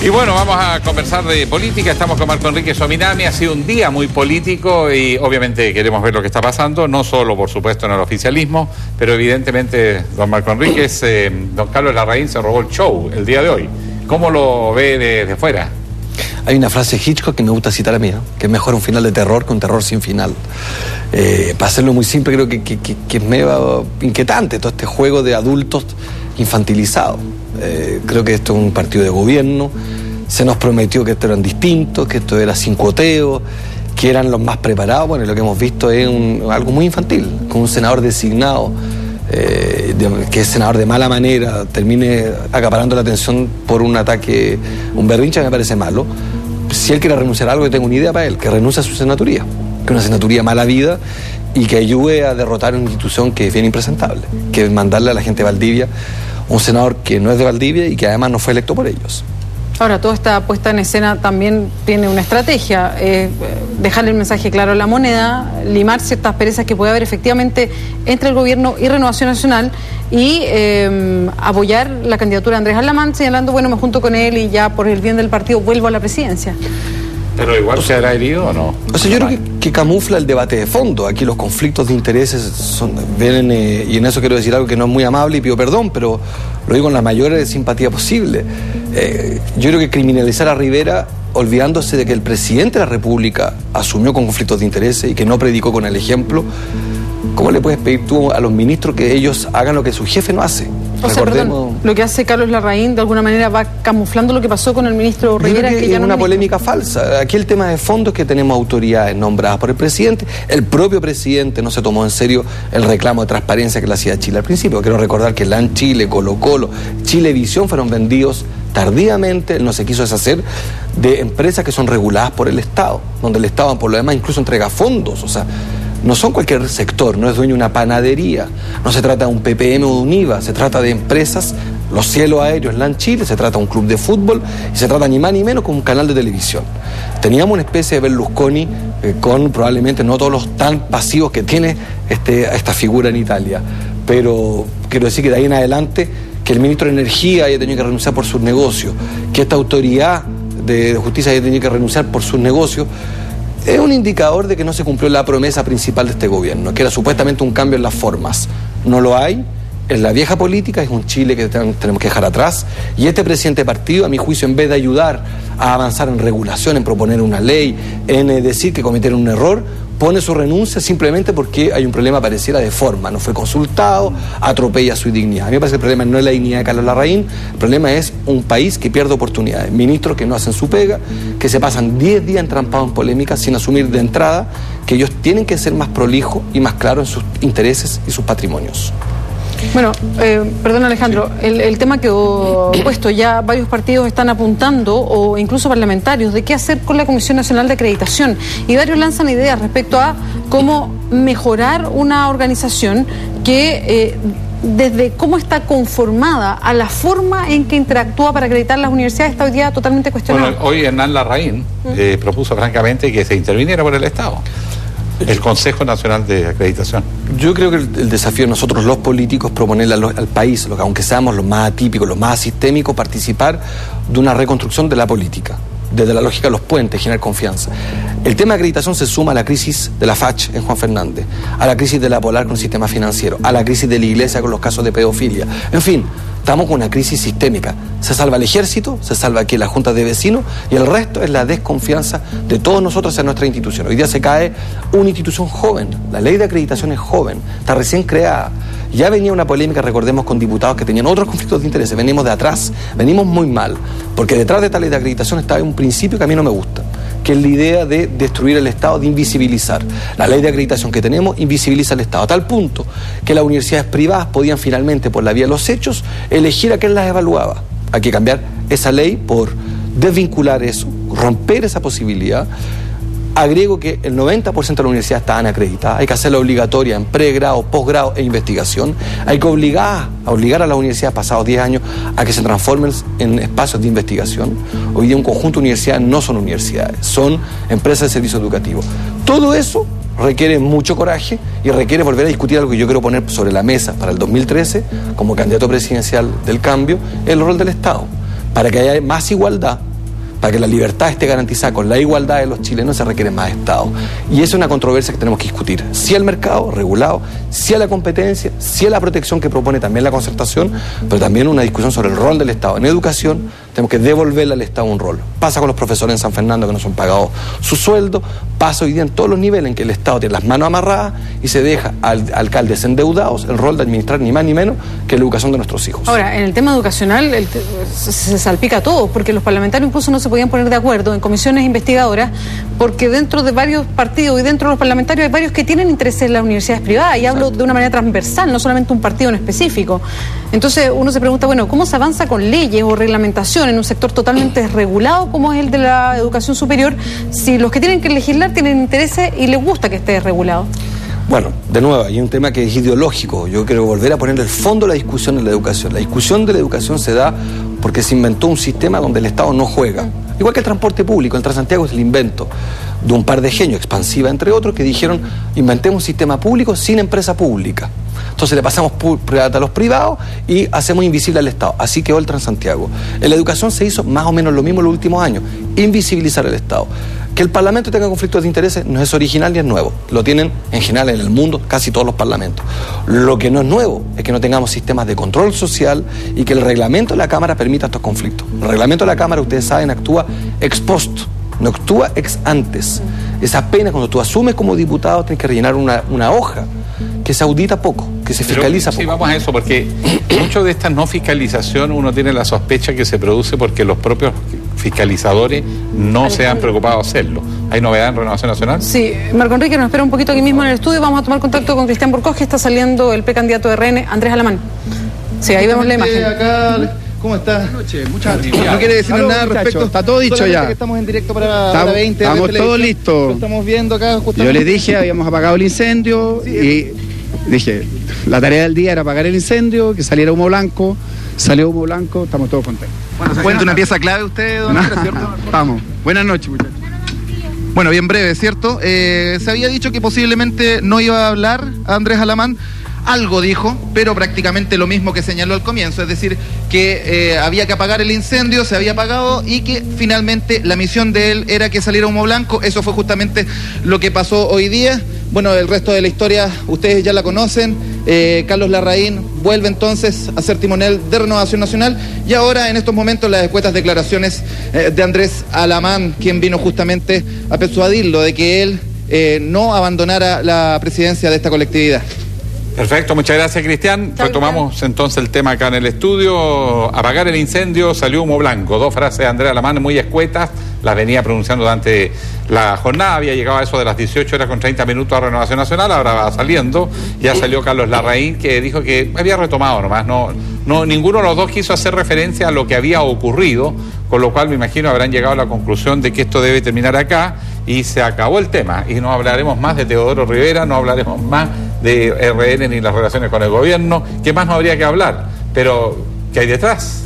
Y bueno, vamos a conversar de política. Estamos con Marco Enrique Sominami. Ha sido un día muy político y obviamente queremos ver lo que está pasando, no solo, por supuesto, en el oficialismo, pero evidentemente, don Marco Enrique, don Carlos Larraín se robó el show el día de hoy. ¿Cómo lo ve desde fuera? Hay una frase de Hitchcock que me gusta citar a mí, ¿no? Que es mejor un final de terror que un terror sin final. Para hacerlo muy simple, creo que es medio inquietante todo este juego de adultos infantilizados. Creo que esto es un partido de gobierno. Se nos prometió que esto eran distintos, que esto era sin cuoteo, que eran los más preparados. Bueno, y lo que hemos visto es algo muy infantil, con un senador designado, que es senador de mala manera, termine acaparando la atención por un ataque, un berrinche, me parece malo. Si él quiere renunciar a algo, yo tengo una idea para él, que renuncie a su senaturía, que es una senaturía mala vida y que ayude a derrotar una institución que es bien impresentable, que es mandarle a la gente de Valdivia un senador que no es de Valdivia y que además no fue electo por ellos. Ahora, toda esta puesta en escena también tiene una estrategia, dejarle el mensaje claro a la moneda, limar ciertas perezas que puede haber efectivamente entre el gobierno y Renovación Nacional y apoyar la candidatura de Andrés Alamán, señalando, bueno, me junto con él y ya por el bien del partido vuelvo a la presidencia. ¿Pero igual se hará herido o no? O sea, yo creo que camufla el debate de fondo. Aquí los conflictos de intereses vienen, y en eso quiero decir algo que no es muy amable y pido perdón, pero lo digo con la mayor simpatía posible. Yo creo que criminalizar a Rivera, olvidándose de que el presidente de la República asumió con conflictos de intereses y que no predicó con el ejemplo, ¿cómo le puedes pedir tú a los ministros que ellos hagan lo que su jefe no hace? O sea, perdón, lo que hace Carlos Larraín de alguna manera va camuflando lo que pasó con el ministro Rivera. Creo que ya es una polémica falsa. Aquí el tema de fondo es que tenemos autoridades nombradas por el presidente. El propio presidente no se tomó en serio el reclamo de transparencia que le hacía Chile al principio. Quiero recordar que LAN Chile, Colo-Colo, Chilevisión fueron vendidos tardíamente. Él no se quiso deshacer de empresas que son reguladas por el Estado, donde el Estado por lo demás incluso entrega fondos. O sea, no son cualquier sector, no es dueño de una panadería, no se trata de un PPM o de un IVA, se trata de empresas, los cielos aéreos LAN Chile, se trata de un club de fútbol y se trata ni más ni menos con un canal de televisión. Teníamos una especie de Berlusconi con probablemente no todos los tan pasivos que tiene esta figura en Italia, pero quiero decir que de ahí en adelante que el ministro de Energía haya tenido que renunciar por sus negocios, que esta autoridad de justicia haya tenido que renunciar por sus negocios, es un indicador de que no se cumplió la promesa principal de este gobierno, que era supuestamente un cambio en las formas. No lo hay, es la vieja política, es un Chile que tenemos que dejar atrás, y este presidente de partido, a mi juicio, en vez de ayudar a avanzar en regulación, en proponer una ley, en decir que cometieron un error, pone su renuncia simplemente porque hay un problema, pareciera, de forma. No fue consultado, atropella su dignidad. A mí me parece que el problema no es la dignidad de Carlos Larraín, el problema es un país que pierde oportunidades. Ministros que no hacen su pega, que se pasan 10 días entrampados en polémicas sin asumir de entrada que ellos tienen que ser más prolijos y más claros en sus intereses y sus patrimonios. Bueno, perdón Alejandro, el tema quedó puesto, ya varios partidos están apuntando, o incluso parlamentarios, de qué hacer con la Comisión Nacional de Acreditación, y varios lanzan ideas respecto a cómo mejorar una organización que desde cómo está conformada a la forma en que interactúa para acreditar las universidades está hoy día totalmente cuestionada. Bueno, hoy Hernán Larraín propuso francamente que se interviniera por el Estado. El Consejo Nacional de Acreditación. Yo creo que el desafío de nosotros los políticos es proponerle al país, aunque seamos los más atípicos, los más sistémicos, participar de una reconstrucción de la política, desde la lógica de los puentes, generar confianza. El tema de acreditación se suma a la crisis de la FACH en Juan Fernández, a la crisis de la Polar con el sistema financiero, a la crisis de la Iglesia con los casos de pedofilia. En fin, estamos con una crisis sistémica. Se salva el ejército, se salva aquí la Junta de Vecinos y el resto es la desconfianza de todos nosotros en nuestra institución. Hoy día se cae una institución joven, la ley de acreditación es joven, está recién creada. Ya venía una polémica, recordemos, con diputados que tenían otros conflictos de intereses. Venimos de atrás, venimos muy mal, porque detrás de esta ley de acreditación estaba un principio que a mí no me gusta, que es la idea de destruir el Estado, de invisibilizar. La ley de acreditación que tenemos invisibiliza al Estado, a tal punto que las universidades privadas podían finalmente, por la vía de los hechos, elegir a quién las evaluaba. Hay que cambiar esa ley por desvincular eso, romper esa posibilidad. Agrego que el 90% de las universidades estaban acreditadas. Hay que hacerla obligatoria en pregrado, posgrado e investigación. Hay que obligar a las universidades pasados 10 años a que se transformen en espacios de investigación. Hoy día un conjunto de universidades no son universidades, son empresas de servicio educativo. Todo eso requiere mucho coraje y requiere volver a discutir algo que yo quiero poner sobre la mesa para el 2013 como candidato presidencial del cambio, el rol del Estado, para que haya más igualdad para que la libertad esté garantizada con la igualdad de los chilenos, se requiere más Estado. Y esa es una controversia que tenemos que discutir. Sí al mercado regulado, sí a la competencia, sí a la protección que propone también la concertación, pero también una discusión sobre el rol del Estado. En educación tenemos que devolverle al Estado un rol. Pasa con los profesores en San Fernando que no son pagados su sueldo, pasa hoy día en todos los niveles en que el Estado tiene las manos amarradas y se deja a alcaldes endeudados el rol de administrar ni más ni menos que la educación de nuestros hijos. Ahora, en el tema educacional se salpica todo, porque los parlamentarios incluso no se podían poner de acuerdo en comisiones investigadoras, porque dentro de varios partidos y dentro de los parlamentarios hay varios que tienen intereses en las universidades privadas, y hablo de una manera transversal, no solamente un partido en específico. Entonces uno se pregunta, bueno, ¿cómo se avanza con leyes o reglamentación en un sector totalmente desregulado como es el de la educación superior, si los que tienen que legislar tienen intereses y les gusta que esté desregulado? Bueno, de nuevo, hay un tema que es ideológico. Yo quiero volver a poner el fondo de la discusión en la educación. La discusión de la educación se da porque se inventó un sistema donde el Estado no juega. Igual que el transporte público, el Transantiago es el invento de un par de genios, Expansiva entre otros, que dijeron, inventemos un sistema público sin empresa pública. Entonces le pasamos plata a los privados y hacemos invisible al Estado. Así quedó el Transantiago. En la educación se hizo más o menos lo mismo en los últimos años, invisibilizar al Estado. Que el Parlamento tenga conflictos de intereses no es original ni es nuevo. Lo tienen en general en el mundo casi todos los parlamentos. Lo que no es nuevo es que no tengamos sistemas de control social y que el reglamento de la Cámara permita estos conflictos. El reglamento de la Cámara, ustedes saben, actúa ex post, no actúa ex antes. Es apenas cuando tú asumes como diputado tienes que rellenar una hoja que se audita poco, que se fiscaliza poco. Sí, vamos a eso, porque mucho de esta no fiscalización uno tiene la sospecha que se produce porque los propios fiscalizadores no se han preocupado de hacerlo. ¿Hay novedad en Renovación Nacional? Sí, Marco Enrique nos espera un poquito aquí mismo en el estudio. Vamos a tomar contacto con Cristian Borcós, que está saliendo el precandidato de RN, Andrés Alamán. Sí, ahí vemos la imagen. Acá, ¿cómo está? Buenas noches, muchas gracias. No quiere decirnos nada al respecto. Está todo dicho ya. Que estamos en directo para 20. Estamos todos listos. Lo estamos viendo acá justamente. Yo les dije, habíamos apagado el incendio y dije, la tarea del día era apagar el incendio, que saliera humo blanco. Salió humo blanco, estamos todos contentos. Bueno, se cuenta una pieza clave usted, don Andrés, ¿cierto? Vamos. Buenas noches, muchachos. Bueno, bien breve, ¿cierto? Se había dicho que posiblemente no iba a hablar Andrés Alamán. Algo dijo, pero prácticamente lo mismo que señaló al comienzo, es decir, que había que apagar el incendio, se había apagado y que finalmente la misión de él era que saliera humo blanco. Eso fue justamente lo que pasó hoy día. Bueno, el resto de la historia ustedes ya la conocen. Carlos Larraín vuelve entonces a ser timonel de Renovación Nacional y ahora en estos momentos las escuetas declaraciones de Andrés Alamán, quien vino justamente a persuadirlo de que él no abandonara la presidencia de esta colectividad. Perfecto, muchas gracias, Cristian. Retomamos entonces el tema acá en el estudio. Apagar el incendio, salió humo blanco. Dos frases de Andrés Alamán muy escuetas, las venía pronunciando durante la jornada, había llegado a eso de las 18 horas con 30 minutos a Renovación Nacional, ahora va saliendo, ya salió Carlos Larraín, que dijo que había retomado nomás, no, ninguno de los dos quiso hacer referencia a lo que había ocurrido, con lo cual me imagino habrán llegado a la conclusión de que esto debe terminar acá y se acabó el tema, y no hablaremos más de Teodoro Rivera, no hablaremos más de RN ni las relaciones con el gobierno. ¿Qué más no habría que hablar? Pero, ¿qué hay detrás?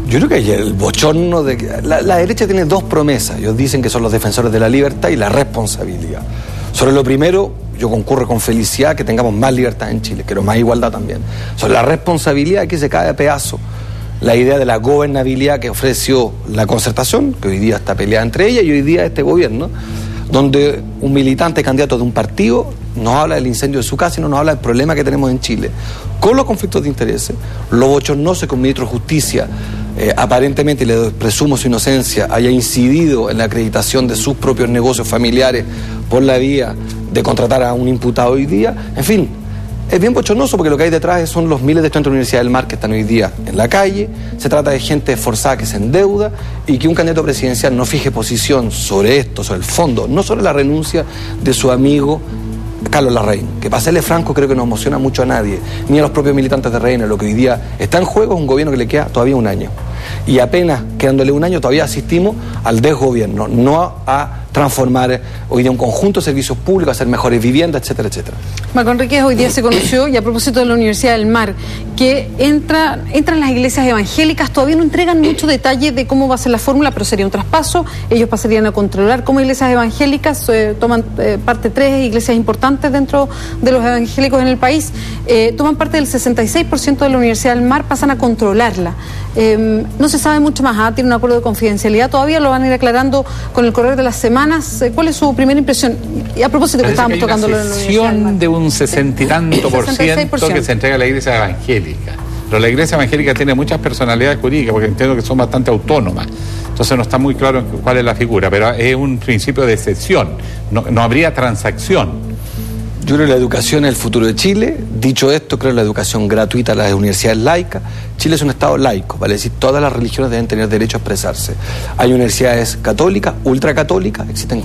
Yo creo que hay el bochorno de que la derecha tiene dos promesas. Ellos dicen que son los defensores de la libertad y la responsabilidad. Sobre lo primero, yo concurro con felicidad que tengamos más libertad en Chile, quiero más igualdad también. Sobre la responsabilidad, que se cae a pedazo la idea de la gobernabilidad que ofreció la concertación, que hoy día está peleada entre ella y hoy día este gobierno, donde un militante candidato de un partido nos habla del incendio de su casa y no nos habla del problema que tenemos en Chile, con los conflictos de intereses, lo bochornoso que un ministro de Justicia, aparentemente, y le presumo su inocencia, haya incidido en la acreditación de sus propios negocios familiares por la vía de contratar a un imputado hoy día. En fin, es bien bochornoso porque lo que hay detrás son los miles de estudiantes de la Universidad del Mar que están hoy día en la calle. Se trata de gente esforzada que se endeuda y que un candidato presidencial no fije posición sobre esto, sobre el fondo, no sobre la renuncia de su amigo Carlos Larraín, que para serle franco creo que no emociona mucho a nadie, ni a los propios militantes de RN. Lo que hoy día está en juego es un gobierno que le queda todavía un año. Y apenas quedándole un año todavía asistimos al desgobierno, no a transformar hoy día un conjunto de servicios públicos, hacer mejores viviendas, etcétera, etcétera. Marco Enríquez, hoy día se conoció, y a propósito de la Universidad del Mar, que entran las iglesias evangélicas, todavía no entregan mucho detalle de cómo va a ser la fórmula, pero sería un traspaso, ellos pasarían a controlar cómo iglesias evangélicas, toman parte 3 iglesias importantes dentro de los evangélicos en el país, toman parte del 66% de la Universidad del Mar, pasan a controlarla. No se sabe mucho más, tiene un acuerdo de confidencialidad, todavía lo van a ir aclarando con el correr de las semanas. ¿Cuál es su primera impresión? Y a propósito que estábamos tocando una cesión de un 60 y tanto por ciento que se entrega a la iglesia evangélica. Pero la iglesia evangélica tiene muchas personalidades jurídicas, porque entiendo que son bastante autónomas. Entonces no está muy claro cuál es la figura, pero es un principio de cesión. No habría transacción. Yo creo que la educación es el futuro de Chile. Dicho esto, creo que la educación gratuita a las universidades laicas. Chile es un estado laico, vale decir, todas las religiones deben tener derecho a expresarse. Hay universidades católicas, ultracatólicas, existen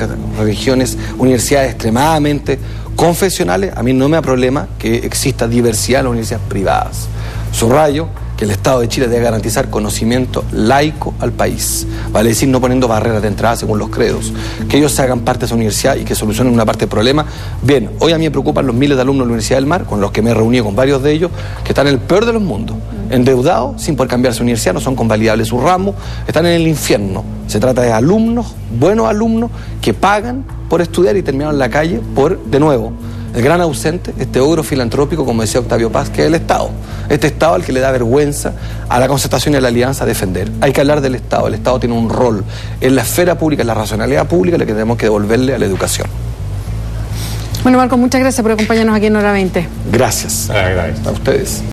universidades extremadamente confesionales. A mí no me da problema que exista diversidad en las universidades privadas. Subrayo que el Estado de Chile debe garantizar conocimiento laico al país, vale decir, no poniendo barreras de entrada según los credos, que ellos se hagan parte de esa universidad y que solucionen una parte del problema. Bien, hoy a mí me preocupan los miles de alumnos de la Universidad del Mar, con los que me he reunido con varios de ellos, que están en el peor de los mundos, endeudados, sin poder cambiar su universidad, no son convalidables sus ramos, están en el infierno. Se trata de alumnos, buenos alumnos, que pagan por estudiar y terminaron en la calle por, de nuevo, el gran ausente, este ogro filantrópico, como decía Octavio Paz, que es el Estado. Este Estado al que le da vergüenza a la concertación y a la alianza defender. Hay que hablar del Estado. El Estado tiene un rol en la esfera pública, en la racionalidad pública, la que tenemos que devolverle a la educación. Bueno, Marco, muchas gracias por acompañarnos aquí en Hora 20. Gracias. Gracias. A ustedes.